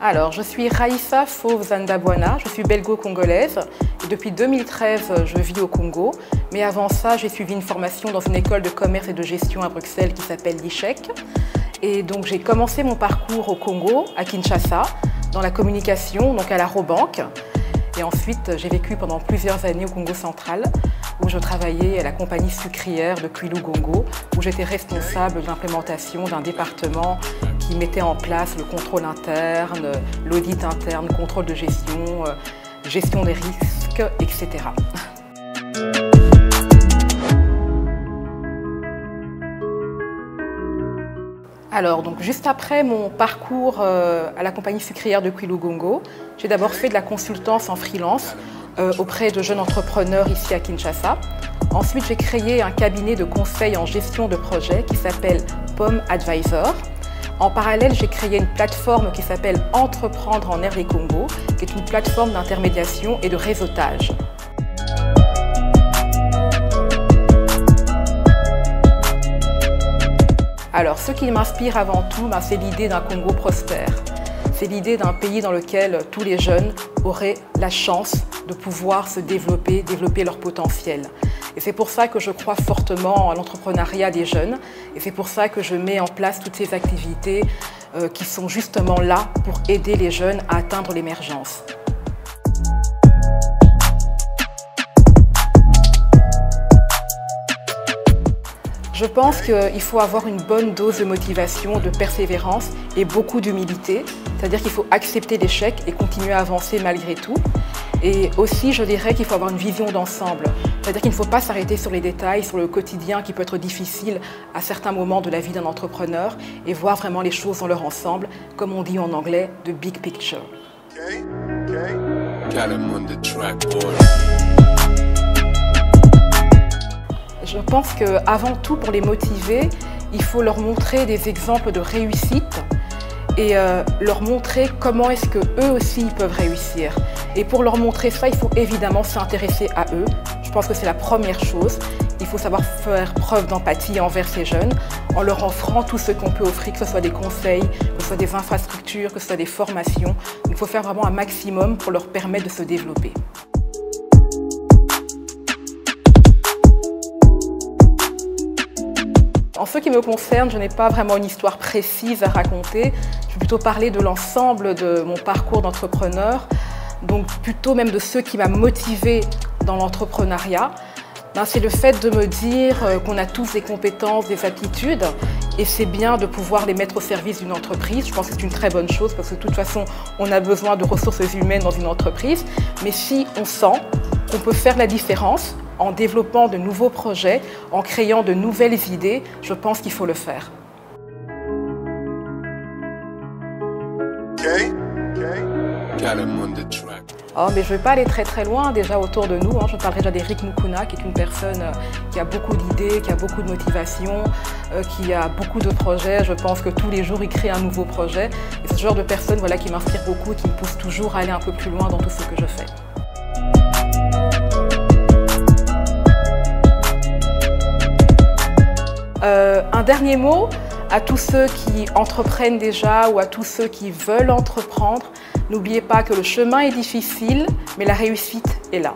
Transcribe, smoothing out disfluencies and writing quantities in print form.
Alors, je suis Raïssa Fauve-Zandabwana, je suis belgo-congolaise et depuis 2013, je vis au Congo. Mais avant ça, j'ai suivi une formation dans une école de commerce et de gestion à Bruxelles qui s'appelle l'ICHEC. Et donc, j'ai commencé mon parcours au Congo, à Kinshasa, dans la communication, donc à la Robank. Et ensuite, j'ai vécu pendant plusieurs années au Congo central, où je travaillais à la compagnie sucrière de Kwilu-Gongo, où j'étais responsable de l'implémentation d'un département qui mettait en place le contrôle interne, l'audit interne, contrôle de gestion, gestion des risques, etc. Alors, donc, juste après mon parcours à la compagnie sucrière de Kwilu-Gongo, j'ai d'abord fait de la consultance en freelance auprès de jeunes entrepreneurs ici à Kinshasa. Ensuite, j'ai créé un cabinet de conseil en gestion de projet qui s'appelle POM Advisor. En parallèle, j'ai créé une plateforme qui s'appelle Entreprendre en RD Congo, qui est une plateforme d'intermédiation et de réseautage. Alors, ce qui m'inspire avant tout, c'est l'idée d'un Congo prospère. C'est l'idée d'un pays dans lequel tous les jeunes auraient la chance de pouvoir se développer leur potentiel. Et c'est pour ça que je crois fortement à l'entrepreneuriat des jeunes. Et c'est pour ça que je mets en place toutes ces activités qui sont justement là pour aider les jeunes à atteindre l'émergence. Je pense qu'il faut avoir une bonne dose de motivation, de persévérance et beaucoup d'humilité. C'est-à-dire qu'il faut accepter l'échec et continuer à avancer malgré tout. Et aussi, je dirais qu'il faut avoir une vision d'ensemble. C'est-à-dire qu'il ne faut pas s'arrêter sur les détails, sur le quotidien qui peut être difficile à certains moments de la vie d'un entrepreneur et voir vraiment les choses dans leur ensemble, comme on dit en anglais, the big picture. Je pense qu'avant tout, pour les motiver, il faut leur montrer des exemples de réussite et leur montrer comment est-ce qu'eux aussi ils peuvent réussir. Et pour leur montrer ça, il faut évidemment s'intéresser à eux. Je pense que c'est la première chose. Il faut savoir faire preuve d'empathie envers ces jeunes en leur offrant tout ce qu'on peut offrir, que ce soit des conseils, que ce soit des infrastructures, que ce soit des formations. Il faut faire vraiment un maximum pour leur permettre de se développer. En ce qui me concerne, je n'ai pas vraiment une histoire précise à raconter. Je vais plutôt parler de l'ensemble de mon parcours d'entrepreneur, donc plutôt même de ce qui m'a motivé dans l'entrepreneuriat. C'est le fait de me dire qu'on a tous des compétences, des aptitudes, et c'est bien de pouvoir les mettre au service d'une entreprise. Je pense que c'est une très bonne chose parce que de toute façon, on a besoin de ressources humaines dans une entreprise. Mais si on sent qu'on peut faire la différence, en développant de nouveaux projets, en créant de nouvelles idées, je pense qu'il faut le faire. Oh, mais je ne vais pas aller très loin déjà autour de nous. Je parlerai déjà d'Eric Mukuna, qui est une personne qui a beaucoup d'idées, qui a beaucoup de motivation, qui a beaucoup de projets. Je pense que tous les jours, il crée un nouveau projet. Et c'est ce genre de personne qui m'inspire beaucoup, qui me pousse toujours à aller un peu plus loin dans tout ce que je fais. Un dernier mot à tous ceux qui entreprennent déjà ou à tous ceux qui veulent entreprendre. N'oubliez pas que le chemin est difficile, mais la réussite est là.